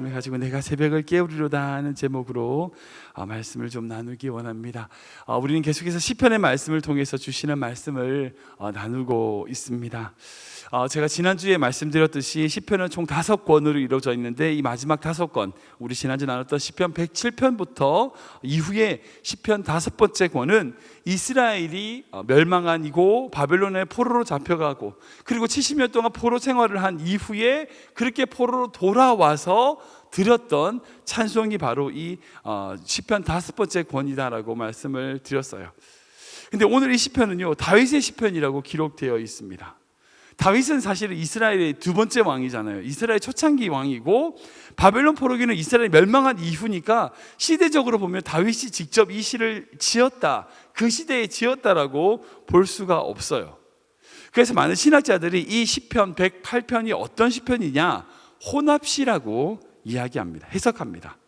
말씀을 가지고 내가 새벽을 깨우리로다 하는 제목으로 말씀을 좀 나누기 원합니다. 우리는 계속해서 시편의 말씀을 통해서 주시는 말씀을 나누고 있습니다. 제가 지난주에 말씀드렸듯이 시편은 총 5권으로 이루어져 있는데 이 마지막 5권, 우리 지난주 나눴던 시편 107편부터 이후에 시편 5번째 권은 이스라엘이 멸망한 이고 바벨론의 포로로 잡혀가고 그리고 70년 동안 포로 생활을 한 이후에 그렇게 포로로 돌아와서 드렸던 찬송이 바로 이 시편 5번째 권이다라고 말씀을 드렸어요. 근데 오늘 이 시편은요, 다윗의 시편이라고 기록되어 있습니다. 다윗은 사실은 이스라엘의 2번째 왕이잖아요. 이스라엘 초창기 왕이고 바벨론 포로기는 이스라엘이 멸망한 이후니까 시대적으로 보면 다윗이 직접 이 시를 지었다, 그 시대에 지었다라고 볼 수가 없어요. 그래서 많은 신학자들이 이 시편 108편이 어떤 시편이냐, 혼합시라고 이야기합니다. 해석합니다.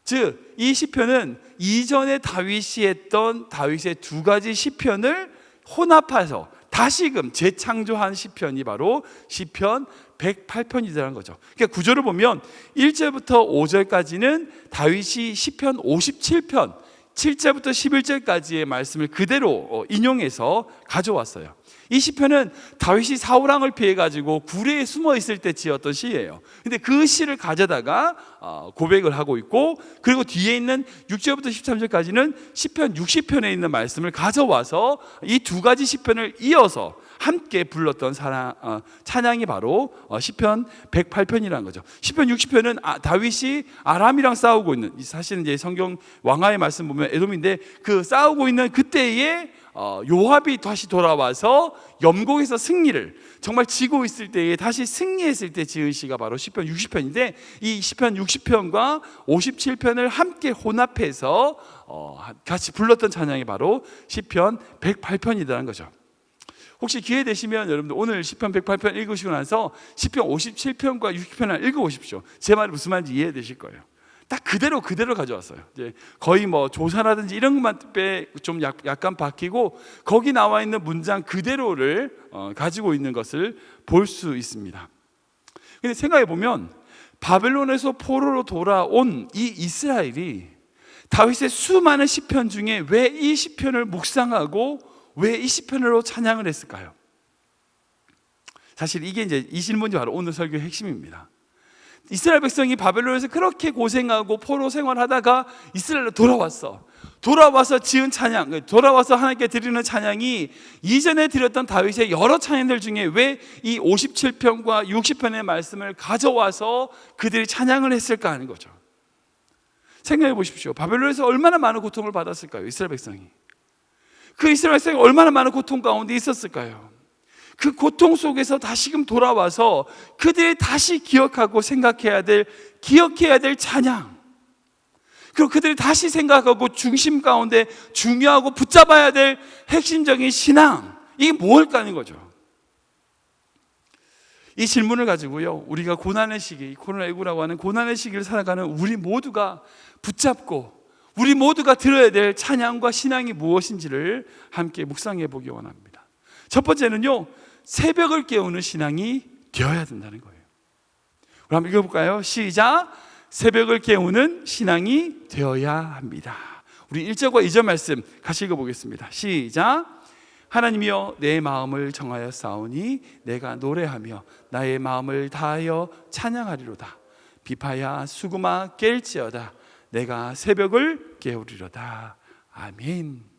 즉, 이 시편은 이전에 다윗이 했던 다윗의 2가지 시편을 혼합해서 다시금 재창조한 시편이 바로 시편 108편이라는 거죠. 그러니까 구조를 보면 1절부터 5절까지는 다윗이 시편 57편 7절부터 11절까지의 말씀을 그대로 인용해서 가져왔어요. 이 시편은 다윗이 사울왕을 피해가지고 굴에 숨어 있을 때 지었던 시예요. 근데 그 시를 가져다가 고백을 하고 있고, 그리고 뒤에 있는 6절부터 13절까지는 시편 60편에 있는 말씀을 가져와서 이 2가지 시편을 이어서 함께 불렀던 찬양이 바로 시편 108편이라는 거죠. 시편 60편은 다윗이 아람이랑 싸우고 있는, 사실은 이제 성경 왕하의 말씀 보면 에돔인데 그 싸우고 있는 그때에 요압이 다시 돌아와서 염곡에서 승리를 정말 지고 있을 때에 다시 승리했을 때 지은 시가 바로 시편 60편인데, 이 시편 60편과 57편을 함께 혼합해서 같이 불렀던 찬양이 바로 시편 108편이라는 거죠. 혹시 기회 되시면 여러분들 오늘 시편 108편 읽으시고 나서 시편 57편과 60편을 읽어보십시오. 제 말이 무슨 말인지 이해되실 거예요. 딱 그대로 가져왔어요. 이제 거의 뭐 조사라든지 이런 것만 좀 약간 바뀌고 거기 나와 있는 문장 그대로를 가지고 있는 것을 볼 수 있습니다. 근데 생각해 보면 바벨론에서 포로로 돌아온 이 이스라엘이 다윗의 수많은 시편 중에 왜 이 시편을 묵상하고 왜 이 시편으로 찬양을 했을까요? 사실 이게 이제 이 질문이 바로 오늘 설교의 핵심입니다. 이스라엘 백성이 바벨론에서 그렇게 고생하고 포로 생활하다가 이스라엘로 돌아와서 지은 찬양, 돌아와서 하나님께 드리는 찬양이 이전에 드렸던 다윗의 여러 찬양들 중에 왜 이 57편과 60편의 말씀을 가져와서 그들이 찬양을 했을까 하는 거죠. 생각해 보십시오. 바벨론에서 얼마나 많은 고통을 받았을까요? 이스라엘 백성이. 그 이스라엘 백성이 얼마나 많은 고통 가운데 있었을까요? 그 고통 속에서 다시금 돌아와서 그들이 다시 기억하고 생각해야 될, 기억해야 될 찬양, 그리고 그들이 다시 생각하고 중심 가운데 중요하고 붙잡아야 될 핵심적인 신앙, 이게 뭘까 하는 거죠. 이 질문을 가지고요, 우리가 고난의 시기, 코로나19라고 하는 고난의 시기를 살아가는 우리 모두가 붙잡고 우리 모두가 들어야 될 찬양과 신앙이 무엇인지를 함께 묵상해 보기 원합니다. 첫 번째는요, 새벽을 깨우는 신앙이 되어야 된다는 거예요. 우리 한번 읽어볼까요? 시작! 새벽을 깨우는 신앙이 되어야 합니다. 우리 1절과 2절 말씀 같이 읽어보겠습니다. 시작! 하나님이여 내 마음을 정하여 싸우니 내가 노래하며 나의 마음을 다하여 찬양하리로다. 비파야 수금아 깰지어다. 내가 새벽을 깨우리로다. 아멘.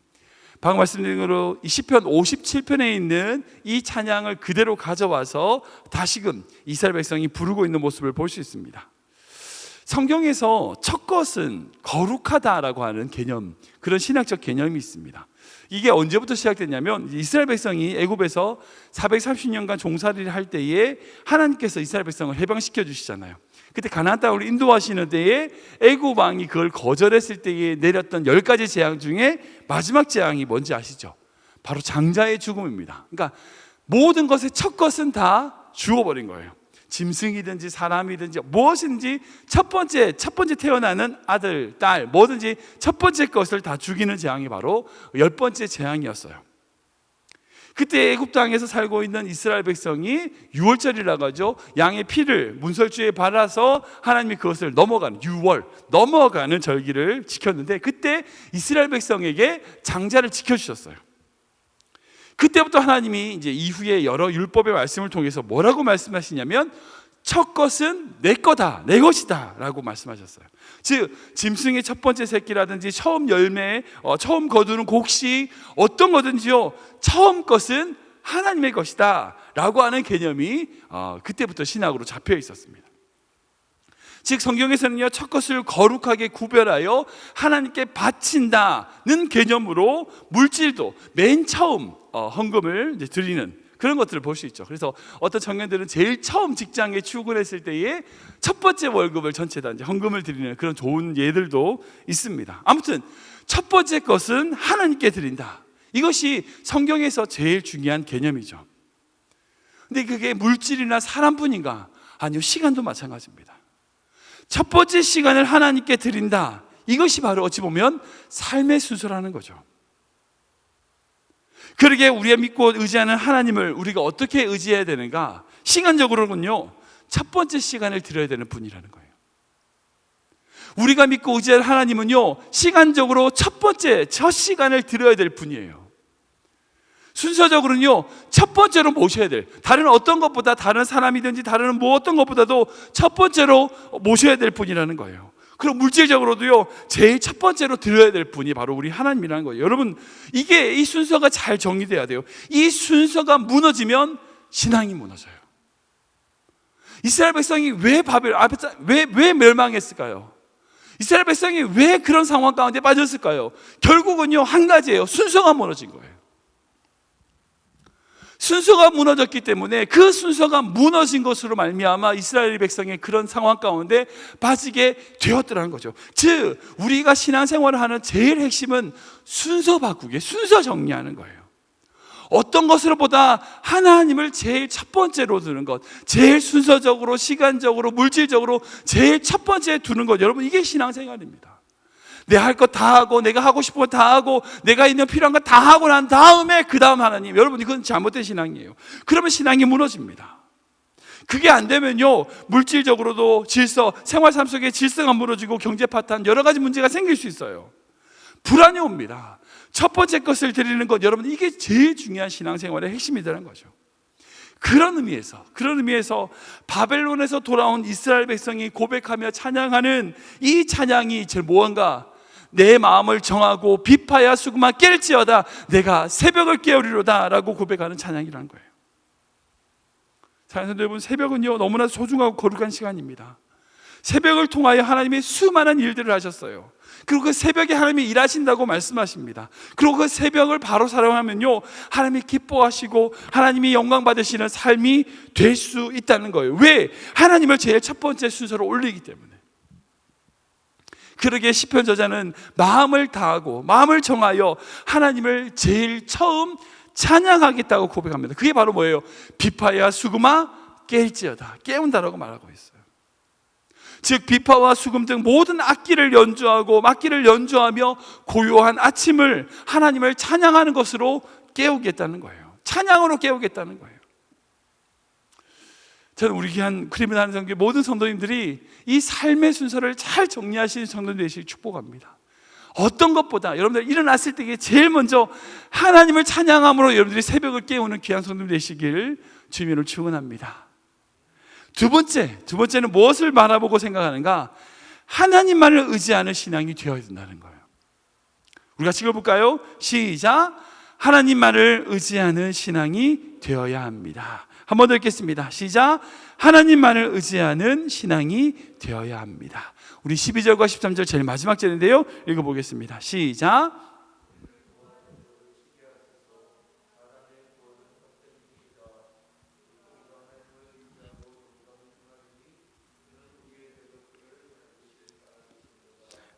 방금 말씀드린 대로 이 시편 57편에 있는 이 찬양을 그대로 가져와서 다시금 이스라엘 백성이 부르고 있는 모습을 볼 수 있습니다. 성경에서 첫 것은 거룩하다라고 하는 개념, 그런 신학적 개념이 있습니다. 이게 언제부터 시작됐냐면 이스라엘 백성이 애굽에서 430년간 종살이를 할 때에 하나님께서 이스라엘 백성을 해방시켜 주시잖아요. 그때 가나안 땅으로 인도하시는 때에 애굽 왕이 그걸 거절했을 때에 내렸던 10가지 재앙 중에 마지막 재앙이 뭔지 아시죠? 바로 장자의 죽음입니다. 그러니까 모든 것의 첫 것은 다 죽어버린 거예요. 짐승이든지 사람이든지 무엇인지 첫 번째 태어나는 아들, 딸, 뭐든지 첫 번째 것을 다 죽이는 재앙이 바로 10번째 재앙이었어요. 그때 애굽 땅에서 살고 있는 이스라엘 백성이 유월절이라고 하죠. 양의 피를 문설주에 발라서 하나님이 그것을 넘어가는 유월, 넘어가는 절기를 지켰는데, 그때 이스라엘 백성에게 장자를 지켜주셨어요. 그때부터 하나님이 이제 이후에 여러 율법의 말씀을 통해서 뭐라고 말씀하시냐면, 첫 것은 내 거다, 내 것이다 라고 말씀하셨어요. 즉 짐승의 첫 번째 새끼라든지 처음 열매, 처음 거두는 곡식, 어떤 거든지요, 처음 것은 하나님의 것이다 라고 하는 개념이 그때부터 신학으로 잡혀 있었습니다. 즉 성경에서는요, 첫 것을 거룩하게 구별하여 하나님께 바친다는 개념으로 물질도 맨 처음 헌금을 이제 드리는 그런 것들을 볼 수 있죠. 그래서 어떤 청년들은 제일 처음 직장에 출근했을 때에 첫 번째 월급을 전체 다 이제 헌금을 드리는 그런 좋은 예들도 있습니다. 아무튼 첫 번째 것은 하나님께 드린다. 이것이 성경에서 제일 중요한 개념이죠. 근데 그게 물질이나 사람뿐인가? 아니요, 시간도 마찬가지입니다. 첫 번째 시간을 하나님께 드린다. 이것이 바로 어찌 보면 삶의 순서라는 거죠. 그러게 우리가 믿고 의지하는 하나님을 우리가 어떻게 의지해야 되는가? 시간적으로는요, 첫 번째 시간을 드려야 되는 분이라는 거예요. 우리가 믿고 의지할 하나님은요, 시간적으로 첫 시간을 드려야 될 분이에요. 순서적으로는요, 첫 번째로 모셔야 될, 다른 어떤 것보다, 다른 사람이든지 다른 뭐 어떤 것보다도 첫 번째로 모셔야 될 분이라는 거예요. 그럼 물질적으로도요, 제일 첫 번째로 드려야 될 분이 바로 우리 하나님이라는 거예요. 여러분, 이 순서가 잘 정리돼야 돼요. 이 순서가 무너지면 신앙이 무너져요. 이스라엘 백성이 왜 멸망했을까요? 이스라엘 백성이 왜 그런 상황 가운데 빠졌을까요? 결국은요, 한 가지예요. 순서가 무너진 거예요. 순서가 무너졌기 때문에 그 순서가 무너진 것으로 말미암아 이스라엘 백성의 그런 상황 가운데 빠지게 되었더라는 거죠. 즉 우리가 신앙생활을 하는 제일 핵심은 순서 바꾸기, 순서 정리하는 거예요. 어떤 것으로보다 하나님을 제일 첫 번째로 두는 것, 제일 순서적으로, 시간적으로, 물질적으로 제일 첫 번째에 두는 것, 여러분 이게 신앙생활입니다. 내 할 것 다 하고, 내가 하고 싶은 거 다 하고, 내가 있는 필요한 거 다 하고 난 다음에 그 다음 하나님. 여러분 이건 잘못된 신앙이에요. 그러면 신앙이 무너집니다. 그게 안 되면요, 물질적으로도 질서, 생활 삶 속에 질서가 무너지고 경제 파탄, 여러 가지 문제가 생길 수 있어요. 불안이 옵니다. 첫 번째 것을 드리는 것, 여러분 이게 제일 중요한 신앙생활의 핵심이라는 거죠. 그런 의미에서 바벨론에서 돌아온 이스라엘 백성이 고백하며 찬양하는 이 찬양이 제일 무언가, 내 마음을 정하고 비파야 수금아 깰지어다 내가 새벽을 깨우리로다 라고 고백하는 찬양이라는 거예요. 사랑하는 여러분, 새벽은요 너무나 소중하고 거룩한 시간입니다. 새벽을 통하여 하나님이 수많은 일들을 하셨어요. 그리고 그 새벽에 하나님이 일하신다고 말씀하십니다. 그리고 그 새벽을 바로 사용하면요, 하나님이 기뻐하시고 하나님이 영광 받으시는 삶이 될 수 있다는 거예요. 왜? 하나님을 제일 첫 번째 순서로 올리기 때문에. 그러기에 시편 저자는 마음을 다하고 마음을 정하여 하나님을 제일 처음 찬양하겠다고 고백합니다. 그게 바로 뭐예요? 비파야 수금아 깰지어다, 깨운다라고 말하고 있어요. 즉 비파와 수금 등 모든 악기를 연주하고 막기를 연주하며 고요한 아침을 하나님을 찬양하는 것으로 깨우겠다는 거예요. 찬양으로 깨우겠다는 거예요. 저는 우리 귀한 크리미널 하는 성교 모든 성도님들이 이 삶의 순서를 잘 정리하시는 성도님 되시길 축복합니다. 어떤 것보다 여러분들 일어났을 때 제일 먼저 하나님을 찬양함으로 여러분들이 새벽을 깨우는 귀한 성도님 되시길 주님을 축원합니다. 두 번째는 무엇을 바라보고 생각하는가? 하나님만을 의지하는 신앙이 되어야 된다는 거예요. 우리가 같이 읽어볼까요? 시작. 하나님만을 의지하는 신앙이 되어야 합니다. 한 번 더 읽겠습니다. 시작. 하나님만을 의지하는 신앙이 되어야 합니다. 우리 12절과 13절 제일 마지막 절인데요, 읽어보겠습니다. 시작.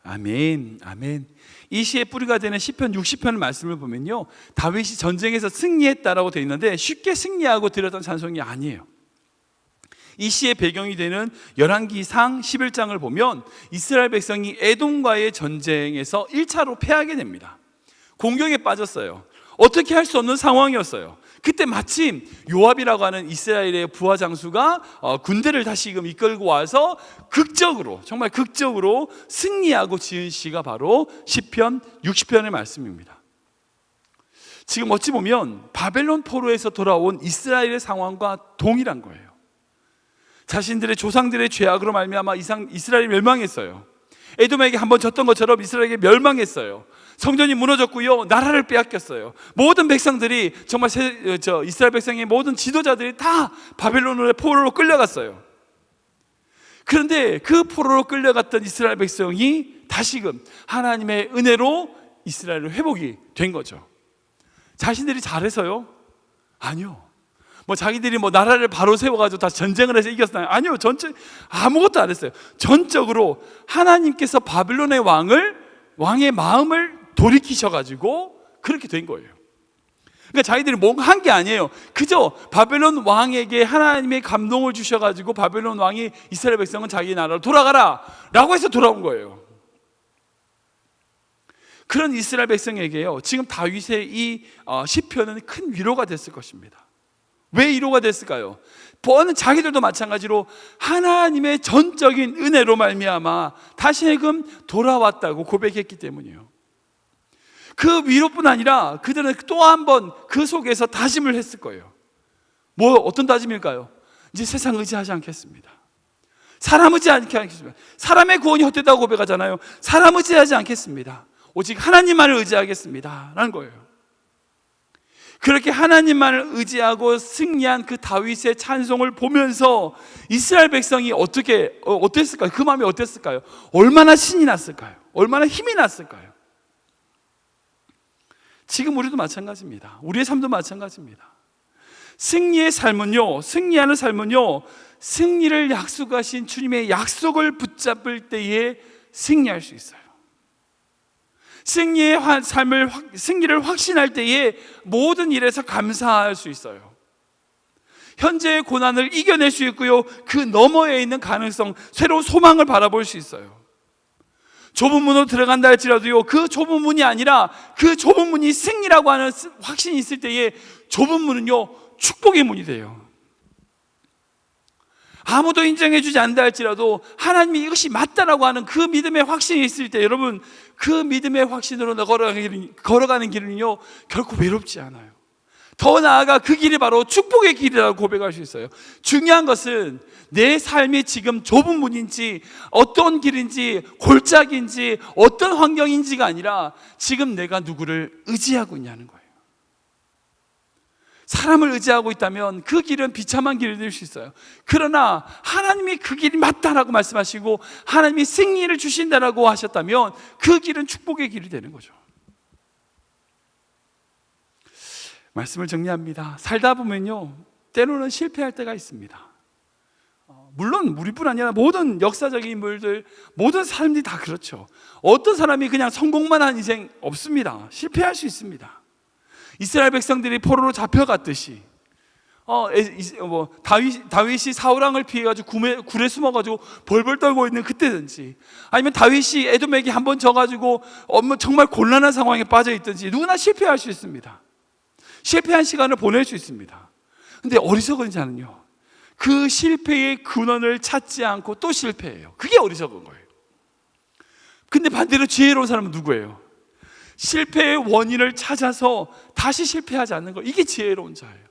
아멘, 아멘. 이 시의 뿌리가 되는 시편 60편 말씀을 보면요, 다윗이 전쟁에서 승리했다라고 되어 있는데 쉽게 승리하고 드렸던 찬송이 아니에요. 이 시의 배경이 되는 열왕기상 11장을 보면 이스라엘 백성이 에돔과의 전쟁에서 1차로 패하게 됩니다. 공격에 빠졌어요. 어떻게 할 수 없는 상황이었어요. 그때 마침 요압이라고 하는 이스라엘의 부하 장수가 군대를 다시금 이끌고 와서 극적으로, 정말 극적으로 승리하고 지은 시가 바로 시편 60편의 말씀입니다. 지금 어찌 보면 바벨론 포로에서 돌아온 이스라엘의 상황과 동일한 거예요. 자신들의 조상들의 죄악으로 말미암아 이스라엘이 멸망했어요. 에돔에게 한번 졌던 것처럼 이스라엘에게 멸망했어요. 성전이 무너졌고요, 나라를 빼앗겼어요. 모든 백성들이, 정말 이스라엘 백성의 모든 지도자들이 다 바벨론의 포로로 끌려갔어요. 그런데 그 포로로 끌려갔던 이스라엘 백성이 다시금 하나님의 은혜로 이스라엘로 회복이 된 거죠. 자신들이 잘해서요? 아니요. 자기들이 나라를 바로 세워가지고 다 전쟁을 해서 이겼어요? 아니요. 아무것도 안 했어요. 전적으로 하나님께서 바벨론의 왕의 마음을 돌이키셔가지고 그렇게 된 거예요. 그러니까 자기들이 뭔가 한 게 아니에요. 그저 바벨론 왕에게 하나님의 감동을 주셔가지고 바벨론 왕이 이스라엘 백성은 자기 나라로 돌아가라 라고 해서 돌아온 거예요. 그런 이스라엘 백성에게요, 지금 다윗의 이 시편은 큰 위로가 됐을 것입니다. 왜 위로가 됐을까요? 자기들도 마찬가지로 하나님의 전적인 은혜로 말미암아 다시금 돌아왔다고 고백했기 때문이에요. 그 위로뿐 아니라 그들은 또 한 번 그 속에서 다짐을 했을 거예요. 어떤 다짐일까요? 이제 세상 의지하지 않겠습니다. 사람 의지하지 않겠습니다. 사람의 구원이 헛되다고 고백하잖아요. 사람 의지하지 않겠습니다. 오직 하나님만을 의지하겠습니다 라는 거예요. 그렇게 하나님만을 의지하고 승리한 그 다윗의 찬송을 보면서 이스라엘 백성이 어땠을까요? 그 마음이 어땠을까요? 얼마나 신이 났을까요? 얼마나 힘이 났을까요? 지금 우리도 마찬가지입니다. 우리의 삶도 마찬가지입니다. 승리하는 삶은요, 승리를 약속하신 주님의 약속을 붙잡을 때에 승리할 수 있어요. 승리를 확신할 때에 모든 일에서 감사할 수 있어요. 현재의 고난을 이겨낼 수 있고요, 그 너머에 있는 가능성, 새로운 소망을 바라볼 수 있어요. 좁은 문으로 들어간다 할지라도요, 그 좁은 문이 아니라 그 좁은 문이 승리라고 하는 확신이 있을 때에 좁은 문은요, 축복의 문이 돼요. 아무도 인정해주지 않는다 할지라도 하나님이 이것이 맞다라고 하는 그 믿음의 확신이 있을 때, 여러분, 그 믿음의 확신으로 걸어가는 길은요, 결코 외롭지 않아요. 더 나아가 그 길이 바로 축복의 길이라고 고백할 수 있어요. 중요한 것은 내 삶이 지금 좁은 문인지, 어떤 길인지, 골짜기인지, 어떤 환경인지가 아니라 지금 내가 누구를 의지하고 있냐는 거예요. 사람을 의지하고 있다면 그 길은 비참한 길이 될 수 있어요. 그러나 하나님이 그 길이 맞다라고 말씀하시고 하나님이 승리를 주신다라고 하셨다면 그 길은 축복의 길이 되는 거죠. 말씀을 정리합니다. 살다 보면요, 때로는 실패할 때가 있습니다. 물론 우리뿐 아니라 모든 역사적인 인물들, 모든 사람들이 다 그렇죠. 어떤 사람이 그냥 성공만 한 인생 없습니다. 실패할 수 있습니다. 이스라엘 백성들이 포로로 잡혀갔듯이 다윗이 사울왕을 피해가지고 굴에 숨어가지고 벌벌 떨고 있는 그때든지, 아니면 다윗이 에돔에게 한번 져가지고 정말 곤란한 상황에 빠져 있든지, 누구나 실패할 수 있습니다. 실패한 시간을 보낼 수 있습니다. 근데 어리석은 자는요, 그 실패의 근원을 찾지 않고 또 실패해요. 그게 어리석은 거예요. 근데 반대로 지혜로운 사람은 누구예요? 실패의 원인을 찾아서 다시 실패하지 않는 거, 이게 지혜로운 자예요.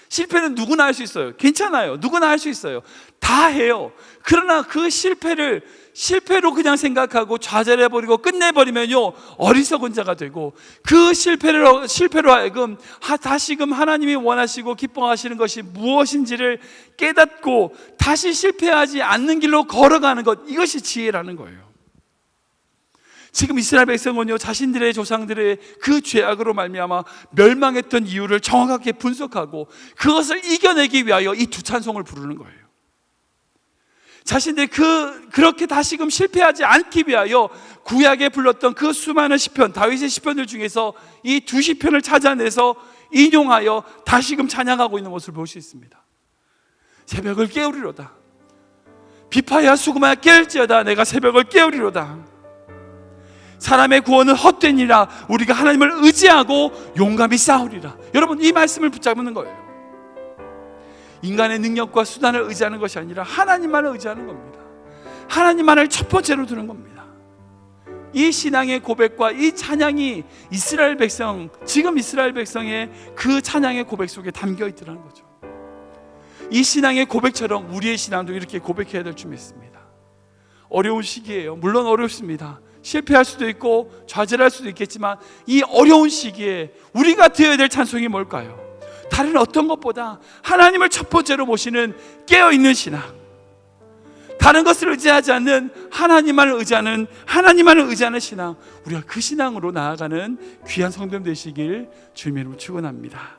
실패는 누구나 할 수 있어요. 괜찮아요. 누구나 할 수 있어요. 다 해요. 그러나 그 실패로 그냥 생각하고 좌절해버리고 끝내버리면요, 어리석은 자가 되고, 그 실패로 하여금 다시금 하나님이 원하시고 기뻐하시는 것이 무엇인지를 깨닫고 다시 실패하지 않는 길로 걸어가는 것, 이것이 지혜라는 거예요. 지금 이스라엘 백성은요, 자신들의 조상들의 그 죄악으로 말미암아 멸망했던 이유를 정확하게 분석하고 그것을 이겨내기 위하여 이 두 찬송을 부르는 거예요. 자신들이 그렇게 다시금 실패하지 않기 위하여 구약에 불렀던 그 수많은 시편, 다윗의 시편들 중에서 이 두 시편을 찾아내서 인용하여 다시금 찬양하고 있는 모습을 볼 수 있습니다. 새벽을 깨우리로다. 비파야 수금하야 깰지어다. 내가 새벽을 깨우리로다. 사람의 구원은 헛되니라. 우리가 하나님을 의지하고 용감히 싸우리라. 여러분, 이 말씀을 붙잡는 거예요. 인간의 능력과 수단을 의지하는 것이 아니라 하나님만을 의지하는 겁니다. 하나님만을 첫 번째로 두는 겁니다. 이 신앙의 고백과 이 찬양이 이스라엘 백성, 지금 이스라엘 백성의 그 찬양의 고백 속에 담겨 있더라는 거죠. 이 신앙의 고백처럼 우리의 신앙도 이렇게 고백해야 될 줄 믿습니다. 어려운 시기예요. 물론 어렵습니다. 실패할 수도 있고 좌절할 수도 있겠지만 이 어려운 시기에 우리가 드려야 될 찬송이 뭘까요? 다른 어떤 것보다 하나님을 첫 번째로 모시는 깨어있는 신앙, 다른 것을 의지하지 않는 하나님만을 의지하는 신앙, 우리가 그 신앙으로 나아가는 귀한 성도님 되시길 주님의 이름으로 축원합니다.